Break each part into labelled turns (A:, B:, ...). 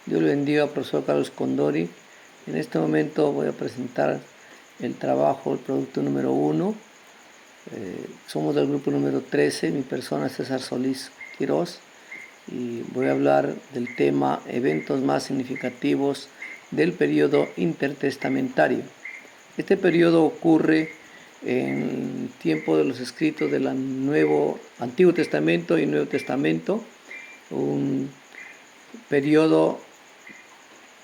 A: Dios le bendiga, profesor Carlos Condori. En este momento voy a presentar el trabajo, el producto número 1. Somos del grupo número 13, mi persona es César Solís Quirós y voy a hablar del tema eventos más significativos del periodo intertestamentario. Este periodo ocurre en el tiempo de los escritos del Antiguo Testamento y Nuevo Testamento, un periodo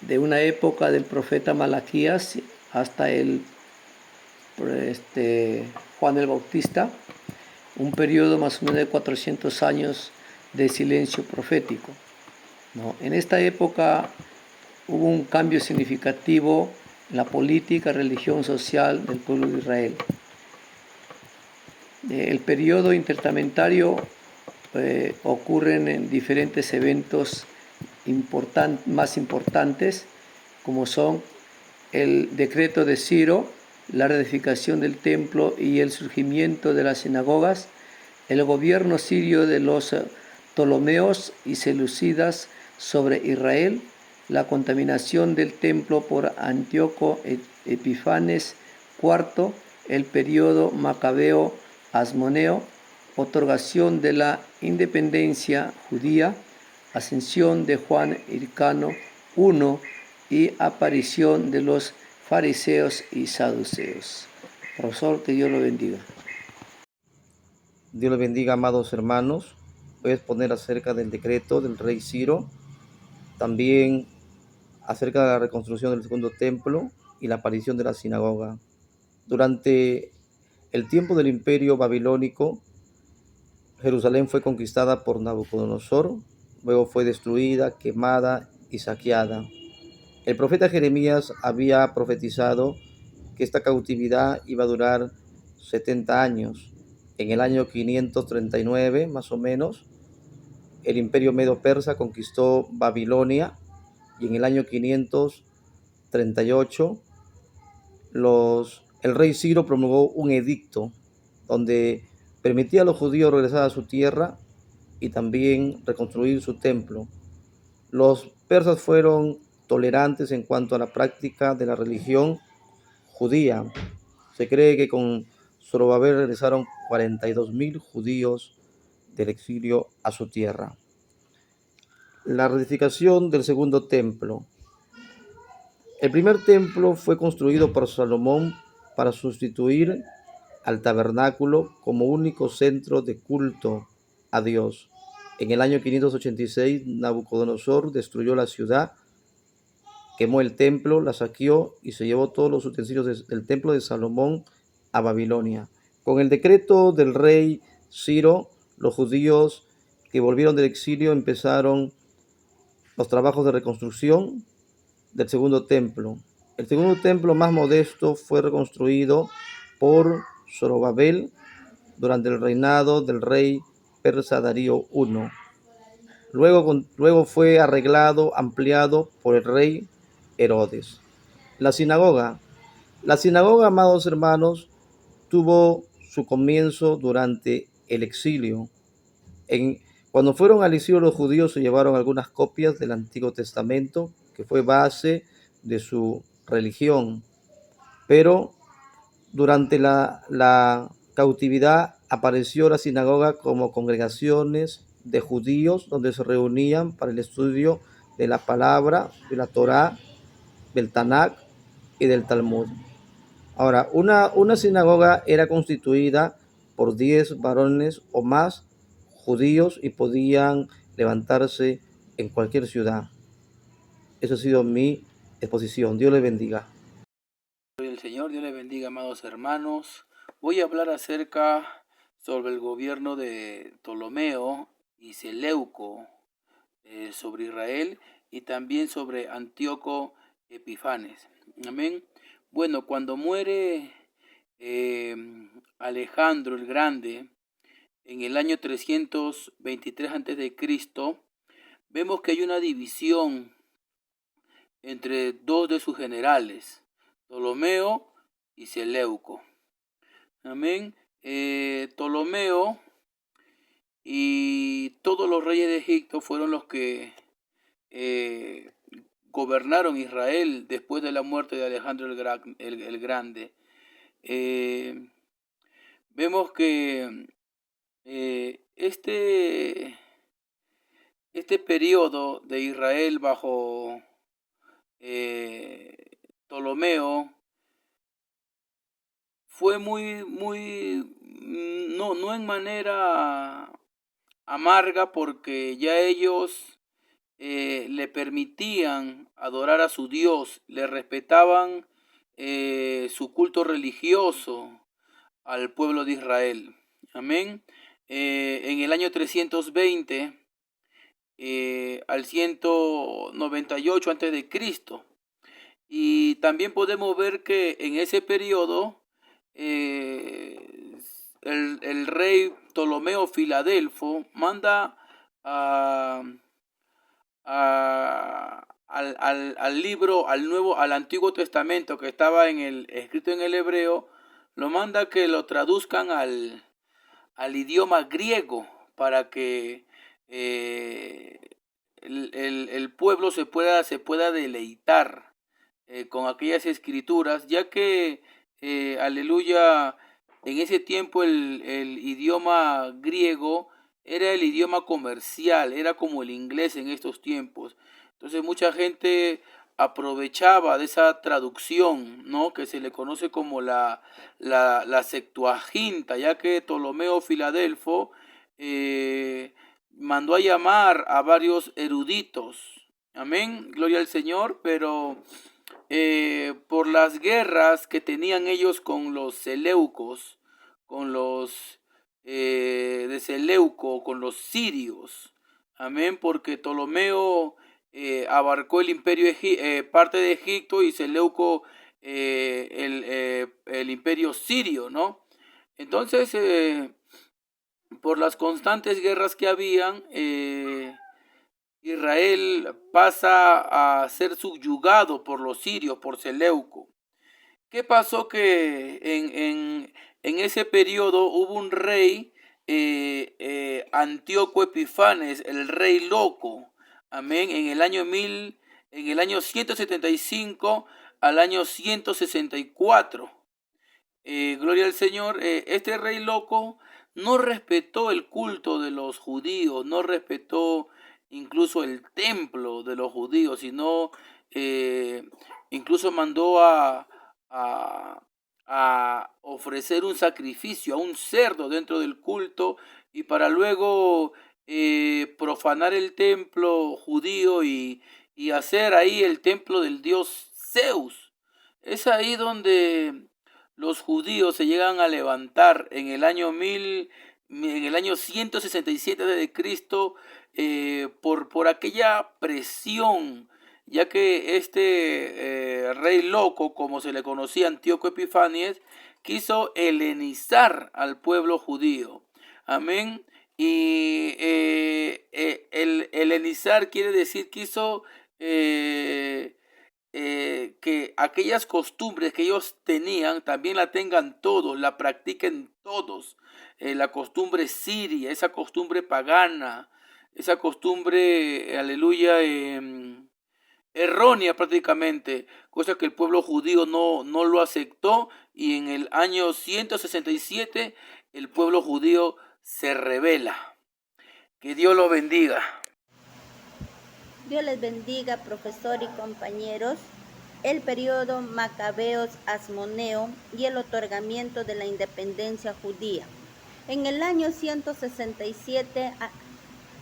A: de una época del profeta Malaquías hasta Juan el Bautista, un periodo más o menos de 400 años de silencio profético, ¿no? En esta época hubo un cambio significativo en la política, religión, social del pueblo de Israel. El periodo intertestamentario ocurren en diferentes eventos más importantes, como son el decreto de Ciro, la reedificación del templo y el surgimiento de las sinagogas, el gobierno sirio de los Ptolomeos y Seleucidas sobre Israel, la contaminación del templo por Antíoco Epifanes IV, el periodo macabeo asmoneo, otorgación de la independencia judía, ascensión de Juan Hircano I y aparición de los fariseos y saduceos. Profesor, que Dios lo bendiga.
B: Dios les bendiga, amados hermanos. Voy a exponer acerca del decreto del rey Ciro, también acerca de la reconstrucción del segundo templo y la aparición de la sinagoga. Durante el tiempo del imperio babilónico, Jerusalén fue conquistada por Nabucodonosor, luego fue destruida, quemada y saqueada. El profeta Jeremías había profetizado que esta cautividad iba a durar 70 años. En el año 539, más o menos, el imperio medo-persa conquistó Babilonia y en el año 538 el rey Ciro promulgó un edicto donde permitía a los judíos regresar a su tierra y también reconstruir su templo. Los persas fueron tolerantes en cuanto a la práctica de la religión judía. Se cree que con Zorobabel regresaron 42,000 judíos del exilio a su tierra. La reedificación del segundo templo. El primer templo fue construido por Salomón para sustituir al tabernáculo como único centro de culto a Dios. En el año 586, Nabucodonosor destruyó la ciudad, quemó el templo, la saqueó y se llevó todos los utensilios del templo de Salomón a Babilonia. Con el decreto del rey Ciro, los judíos que volvieron del exilio empezaron los trabajos de reconstrucción del segundo templo. El segundo templo, más modesto, fue reconstruido por Zorobabel durante el reinado del rey persa Darío I. Luego fue arreglado, ampliado por el rey Herodes. La sinagoga. La sinagoga, amados hermanos, tuvo su comienzo durante el exilio. Cuando fueron al exilio, los judíos se llevaron algunas copias del Antiguo Testamento, que fue base de su religión. Pero durante la cautividad apareció la sinagoga como congregaciones de judíos donde se reunían para el estudio de la palabra, de la Torá, del Tanakh y del Talmud. Ahora, una sinagoga era constituida por 10 varones o más judíos y podían levantarse en cualquier ciudad. Esa ha sido mi exposición. Dios les bendiga.
C: El Señor, Dios les bendiga, amados hermanos. Voy a hablar acerca sobre el gobierno de Ptolomeo y Seleuco sobre Israel y también sobre Antíoco Epifanes. Amén. Bueno, cuando muere Alejandro el Grande en el año 323 a.C., vemos que hay una división entre dos de sus generales, Ptolomeo y Seleuco. Amén. Ptolomeo y todos los reyes de Egipto fueron los que gobernaron Israel después de la muerte de Alejandro el Grande. Vemos que este periodo de Israel bajo Ptolomeo fue no en manera amarga, porque ya ellos le permitían adorar a su Dios, le respetaban su culto religioso al pueblo de Israel. Amén. En el año 320 al 198 antes de Cristo. Y también podemos ver que en ese periodo el rey Ptolomeo Filadelfo manda al libro, al Antiguo Testamento que estaba escrito en el hebreo, lo manda que lo traduzcan al idioma griego para que el pueblo se pueda deleitar con aquellas escrituras, ya que aleluya, en ese tiempo el idioma griego era el idioma comercial, era como el inglés en estos tiempos. Entonces mucha gente aprovechaba de esa traducción, ¿no?, que se le conoce como la Septuaginta, ya que Ptolomeo Filadelfo mandó a llamar a varios eruditos. Amén, gloria al Señor, pero por las guerras que tenían ellos con los seleucos, con los de Seleuco, con los sirios. Amén, porque Ptolomeo abarcó el imperio parte de Egipto, y Seleuco el imperio sirio, ¿no? Entonces, por las constantes guerras que habían, Israel pasa a ser subyugado por los sirios, por Seleuco. ¿Qué pasó? Que en ese periodo hubo un rey, Antíoco Epifanes, el rey loco. Amén. En el año 175 al año 164. Gloria al Señor. Este rey loco no respetó el culto de los judíos, no respetó incluso el templo de los judíos, sino incluso mandó a ofrecer un sacrificio a un cerdo dentro del culto, y para luego profanar el templo judío y hacer ahí el templo del dios Zeus. Es ahí donde los judíos se llegan a levantar en el año 167 de Cristo, por aquella presión, ya que este rey loco, como se le conocía, Antíoco Epifanes, quiso helenizar al pueblo judío. Amén. Y el helenizar quiere decir, quiso que aquellas costumbres que ellos tenían también la tengan todos, la practiquen todos. La costumbre siria, esa costumbre pagana, esa costumbre, aleluya, errónea prácticamente, cosa que el pueblo judío no lo aceptó, y en el año 167 el pueblo judío se rebela. Que Dios lo bendiga.
D: Dios les bendiga, profesor y compañeros. El periodo Macabeos-Asmoneo y el otorgamiento de la independencia judía. En el año 167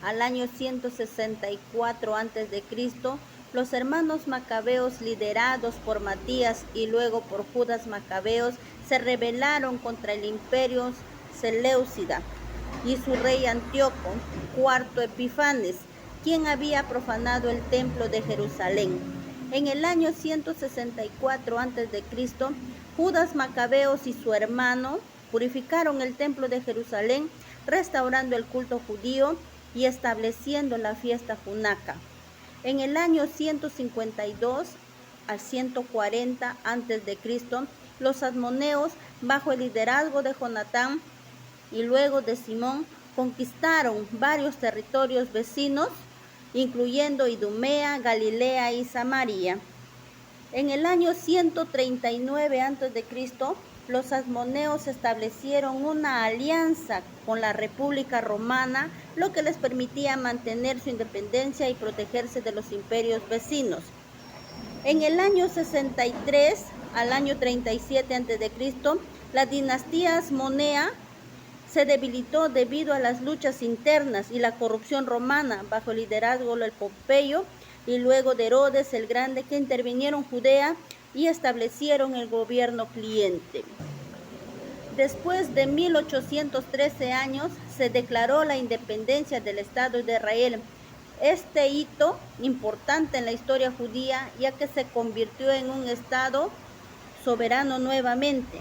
D: al año 164 a.C., los hermanos macabeos, liderados por Matías y luego por Judas Macabeos, se rebelaron contra el imperio seleucida y su rey Antíoco IV Epifanes, quien había profanado el templo de Jerusalén. En el año 164 a.C., Judas Macabeos y su hermano purificaron el templo de Jerusalén, restaurando el culto judío y estableciendo la fiesta junaca. En el año 152 al 140 a.C., los asmoneos, bajo el liderazgo de Jonatán y luego de Simón, conquistaron varios territorios vecinos incluyendo Idumea, Galilea y Samaria. En el año 139 a.C., los asmoneos establecieron una alianza con la República Romana, lo que les permitía mantener su independencia y protegerse de los imperios vecinos. En el año 63 al año 37 a.C., la dinastía asmonea se debilitó debido a las luchas internas y la corrupción romana bajo el liderazgo del Pompeyo y luego de Herodes el Grande, que intervinieron en Judea y establecieron el gobierno cliente. Después de 1813 años se declaró la independencia del Estado de Israel. Este hito importante en la historia judía, ya que se convirtió en un Estado soberano nuevamente.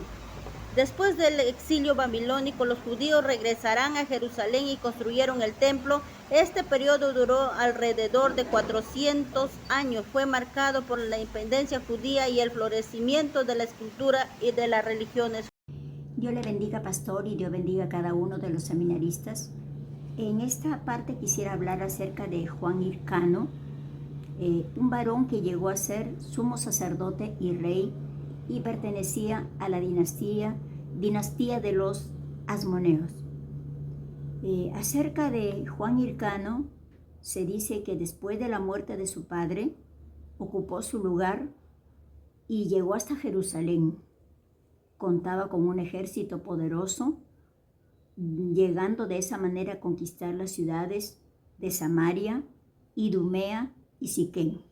D: Después del exilio babilónico, los judíos regresarán a Jerusalén y construyeron el templo. Este periodo duró alrededor de 400 años. Fue marcado por la independencia judía y el florecimiento de la escultura y de las religiones.
E: Dios le bendiga, pastor, y Dios bendiga a cada uno de los seminaristas. En esta parte quisiera hablar acerca de Juan Hircano, un varón que llegó a ser sumo sacerdote y rey y pertenecía a la dinastía de los asmoneos. Acerca de Juan Hircano, se dice que después de la muerte de su padre, ocupó su lugar y llegó hasta Jerusalén. Contaba con un ejército poderoso, llegando de esa manera a conquistar las ciudades de Samaria, Idumea y Siquén.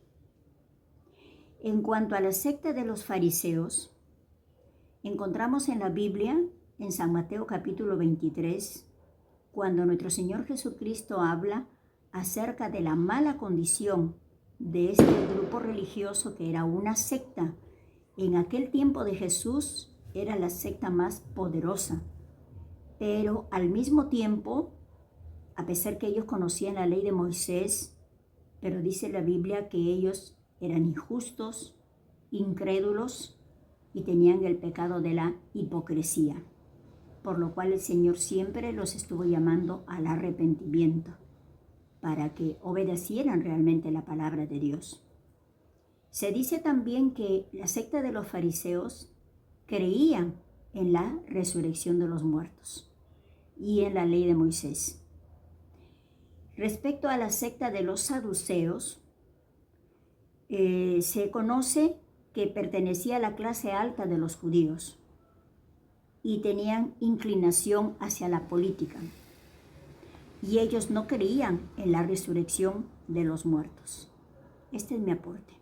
E: En cuanto a la secta de los fariseos, encontramos en la Biblia, en San Mateo capítulo 23, cuando nuestro Señor Jesucristo habla acerca de la mala condición de este grupo religioso que era una secta. En aquel tiempo de Jesús era la secta más poderosa, pero al mismo tiempo, a pesar que ellos conocían la ley de Moisés, pero dice la Biblia que ellos eran injustos, incrédulos y tenían el pecado de la hipocresía, por lo cual el Señor siempre los estuvo llamando al arrepentimiento para que obedecieran realmente la palabra de Dios. Se dice también que la secta de los fariseos creían en la resurrección de los muertos y en la ley de Moisés. Respecto a la secta de los saduceos, se conoce que pertenecía a la clase alta de los judíos y tenían inclinación hacia la política. Y ellos no creían en la resurrección de los muertos. Este es mi aporte.